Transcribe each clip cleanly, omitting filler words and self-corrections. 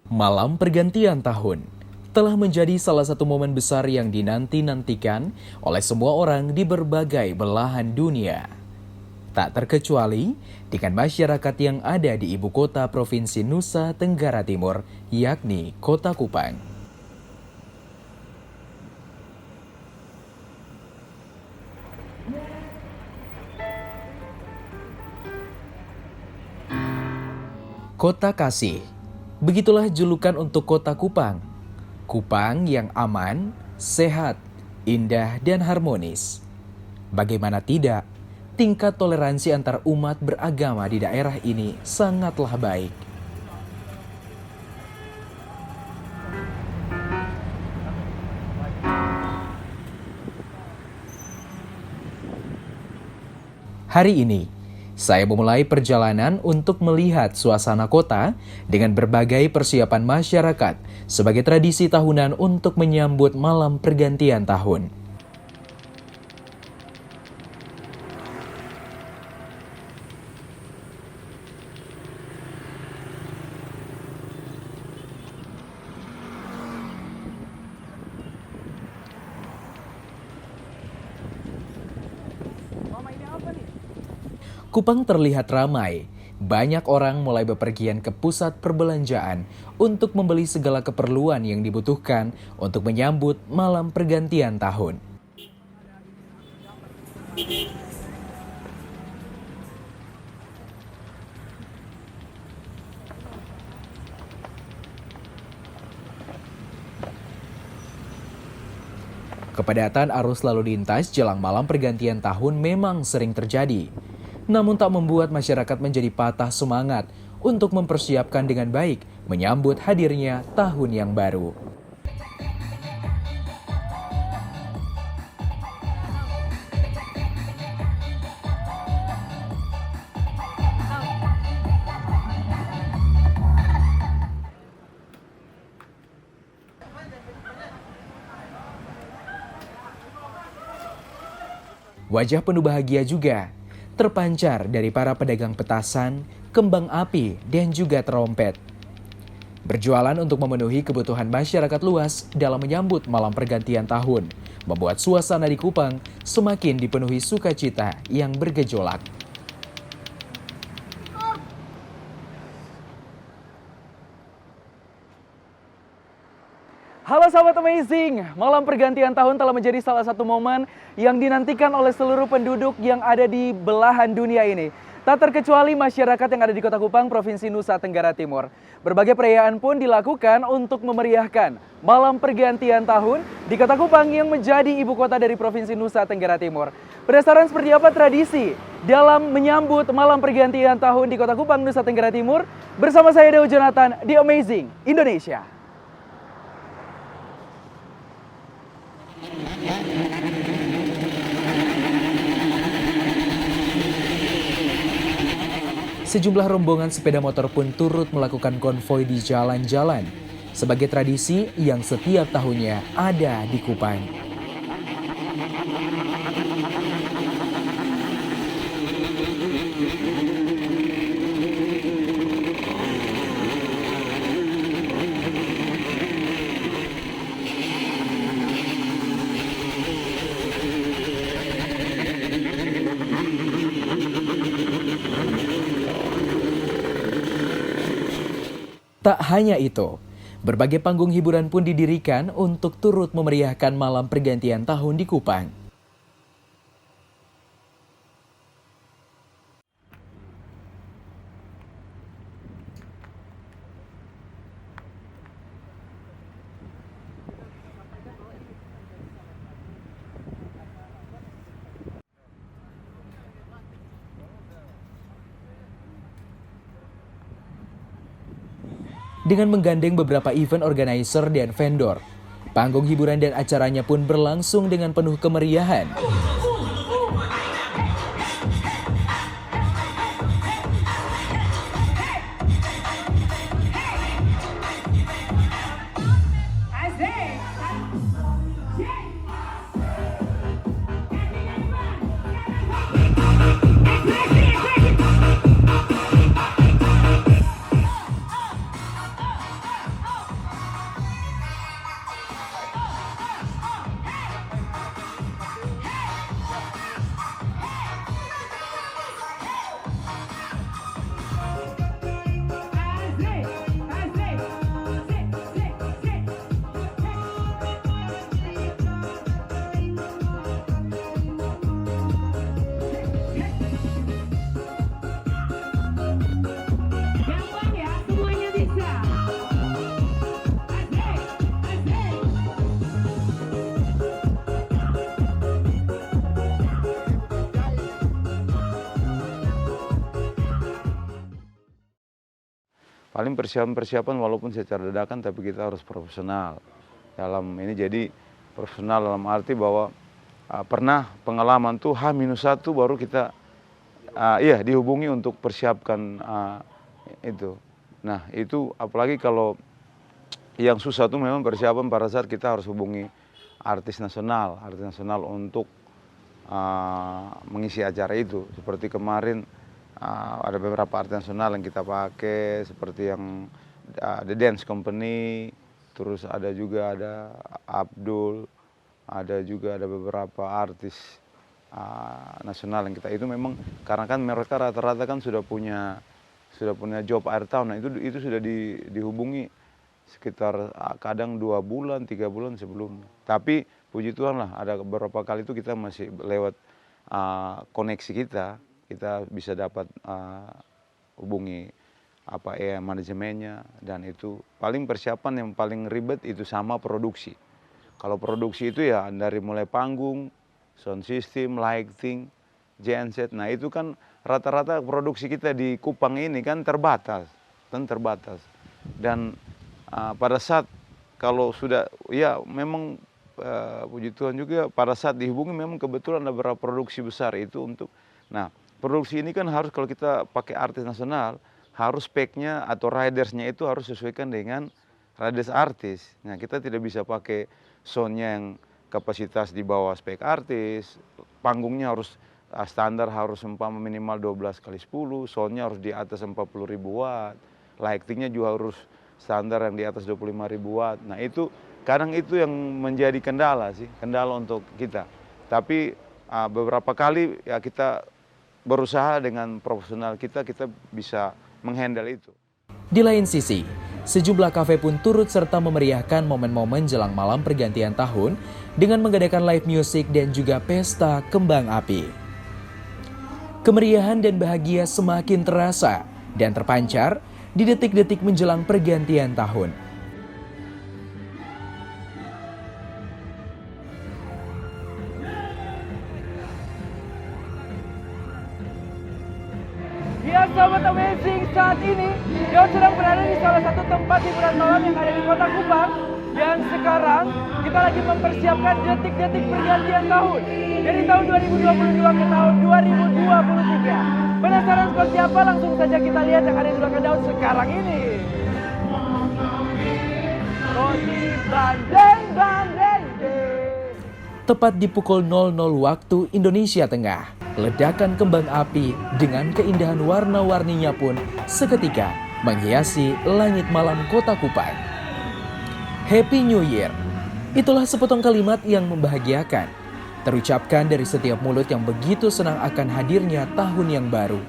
Malam pergantian tahun telah menjadi salah satu momen besar yang dinanti-nantikan oleh semua orang di berbagai belahan dunia. Tak terkecuali dengan masyarakat yang ada di ibu kota Provinsi Nusa Tenggara Timur, yakni Kota Kupang. Kota Kasih, begitulah julukan untuk Kota Kupang. Kupang yang aman, sehat, indah, dan harmonis. Bagaimana tidak, tingkat toleransi antar umat beragama di daerah ini sangatlah baik. Hari ini, saya memulai perjalanan untuk melihat suasana kota dengan berbagai persiapan masyarakat sebagai tradisi tahunan untuk menyambut malam pergantian tahun. Kupang terlihat ramai. Banyak orang mulai bepergian ke pusat perbelanjaan untuk membeli segala keperluan yang dibutuhkan untuk menyambut malam pergantian tahun. Kepadatan arus lalu lintas jelang malam pergantian tahun memang sering terjadi. Namun tak membuat masyarakat menjadi patah semangat untuk mempersiapkan dengan baik menyambut hadirnya tahun yang baru. Wajah penuh bahagia juga terpancar dari para pedagang petasan, kembang api, dan juga trompet. Berjualan untuk memenuhi kebutuhan masyarakat luas dalam menyambut malam pergantian tahun, membuat suasana di Kupang semakin dipenuhi sukacita yang bergejolak. Halo sahabat Amazing, malam pergantian tahun telah menjadi salah satu momen yang dinantikan oleh seluruh penduduk yang ada di belahan dunia ini. Tak terkecuali masyarakat yang ada di Kota Kupang, Provinsi Nusa Tenggara Timur. Berbagai perayaan pun dilakukan untuk memeriahkan malam pergantian tahun di Kota Kupang yang menjadi ibu kota dari Provinsi Nusa Tenggara Timur. Berdasarkan seperti apa tradisi dalam menyambut malam pergantian tahun di Kota Kupang, Nusa Tenggara Timur, bersama saya Deo Jonathan di Amazing Indonesia. Sejumlah rombongan sepeda motor pun turut melakukan konvoi di jalan-jalan sebagai tradisi yang setiap tahunnya ada di Kupang. Tak hanya itu, berbagai panggung hiburan pun didirikan untuk turut memeriahkan malam pergantian tahun di Kupang. Dengan menggandeng beberapa event organizer dan vendor, panggung hiburan dan acaranya pun berlangsung dengan penuh kemeriahan. paling persiapan walaupun secara dadakan tapi kita harus profesional dalam ini. Jadi profesional dalam arti bahwa pernah pengalaman tuh H-1 baru kita dihubungi untuk persiapkan itu. Nah itu apalagi kalau yang susah tuh memang persiapan pada saat kita harus hubungi artis nasional untuk mengisi acara itu. Seperti kemarin ada beberapa artis nasional yang kita pakai, seperti yang The Dance Company, terus ada juga ada Abdul, ada juga ada beberapa artis nasional yang kita itu memang karena kan mereka rata-rata kan sudah punya job akhir tahun. Nah itu sudah dihubungi sekitar kadang 2 bulan, 3 bulan sebelum. Tapi puji Tuhan lah ada beberapa kali itu kita masih lewat koneksi kita bisa dapat hubungi manajemennya, dan itu paling persiapan yang paling ribet itu sama produksi. Kalau produksi itu ya dari mulai panggung, sound system, lighting, genset. Nah itu kan rata-rata produksi kita di Kupang ini kan terbatas. Dan pada saat kalau sudah ya memang puji Tuhan juga pada saat dihubungi memang kebetulan ada beberapa produksi besar itu untuk. Nah produksi ini kan harus kalau kita pakai artis nasional harus speknya atau ridersnya itu harus sesuaikan dengan riders artis. Nah kita tidak bisa pakai soundnya yang kapasitas di bawah spek artis, panggungnya harus standar harus minimal 12x10, soundnya harus di atas 40.000 watt, lightingnya juga harus standar yang di atas 25.000 watt. Nah itu kadang itu yang menjadi kendala untuk kita. Tapi beberapa kali ya kita berusaha dengan profesional kita bisa menghandle itu. Di lain sisi, sejumlah kafe pun turut serta memeriahkan momen-momen jelang malam pergantian tahun dengan mengadakan live music dan juga pesta kembang api. Kemeriahan dan bahagia semakin terasa dan terpancar di detik-detik menjelang pergantian tahun. Ya Sobat Amazing, saat ini Daud sedang berada di salah satu tempat hiburan malam yang ada di Kota Kupang. Dan sekarang kita lagi mempersiapkan detik-detik pergantian tahun dari tahun 2022 ke tahun 2023. Penasaran seperti apa? Langsung saja kita lihat yang ada di belakang Daud sekarang ini. Roti bandeng. Tepat di pukul 00 waktu Indonesia Tengah, ledakan kembang api dengan keindahan warna-warninya pun seketika menghiasi langit malam Kota Kupang. Happy New Year, itulah sepotong kalimat yang membahagiakan, terucapkan dari setiap mulut yang begitu senang akan hadirnya tahun yang baru.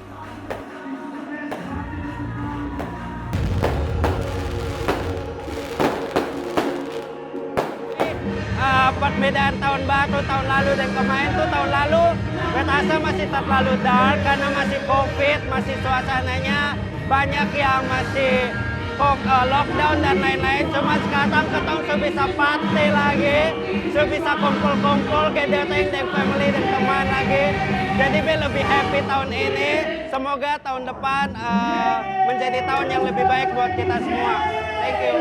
Perbedaan tahun baru, tahun lalu dan kemarin tuh tahun lalu Betasa masih terlalu dark karena masih COVID, masih suasananya banyak yang masih lockdown dan lain-lain. Cuma sekarang ketong bisa party lagi, bisa kumpul-kumpul, gathering dengan family dan teman lagi. Jadi lebih happy tahun ini. Semoga tahun depan menjadi tahun yang lebih baik buat kita semua. Thank you.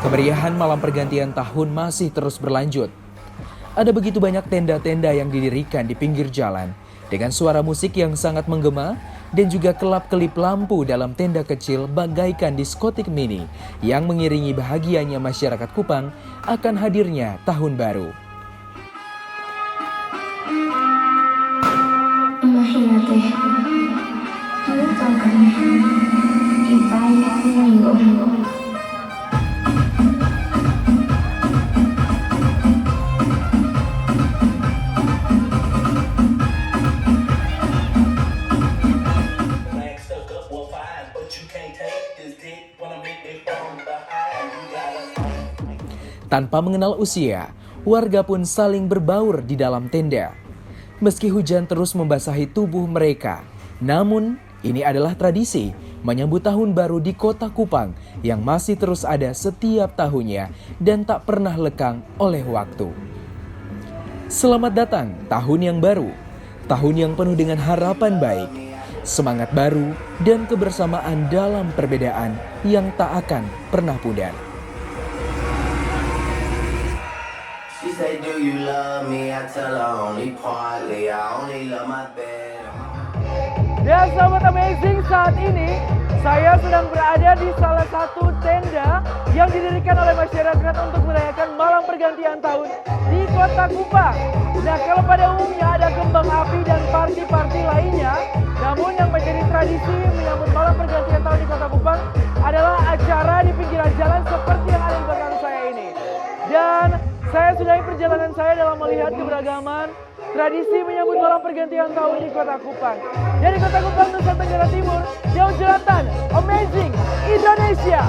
Kemeriahan malam pergantian tahun masih terus berlanjut. Ada begitu banyak tenda-tenda yang didirikan di pinggir jalan dengan suara musik yang sangat menggema dan juga kelap-kelip lampu dalam tenda kecil bagaikan diskotik mini yang mengiringi bahagianya masyarakat Kupang akan hadirnya tahun baru. Imagínate, tú tócame y baila conmigo. Tanpa mengenal usia, warga pun saling berbaur di dalam tenda. Meski hujan terus membasahi tubuh mereka, Namun, ini adalah tradisi menyambut tahun baru di Kota Kupang yang masih terus ada setiap tahunnya dan tak pernah lekang oleh waktu. Selamat datang tahun yang baru, tahun yang penuh dengan harapan baik, semangat baru, dan kebersamaan dalam perbedaan yang tak akan pernah pudar. She say, do you love me? I tell her only partly. I only love my bed. Ya sahabat amazing, saat ini saya sedang berada di salah satu tenda yang didirikan oleh masyarakat untuk merayakan malam pergantian tahun di Kota Kupang. Nah, kalau pada umumnya ada kembang api dan party-party lainnya, namun yang menjadi tradisi menyambut malam pergantian tahun di Kota Kupang adalah acara di pinggiran jalan seperti yang ada di belakang saya ini. Dan saya sudahi perjalanan saya dalam melihat keberagaman tradisi menyambut malam pergantian tahun di Kota Kupang. Dari Kota Kupang, Nusa Tenggara Timur, jauh jelatan, amazing Indonesia.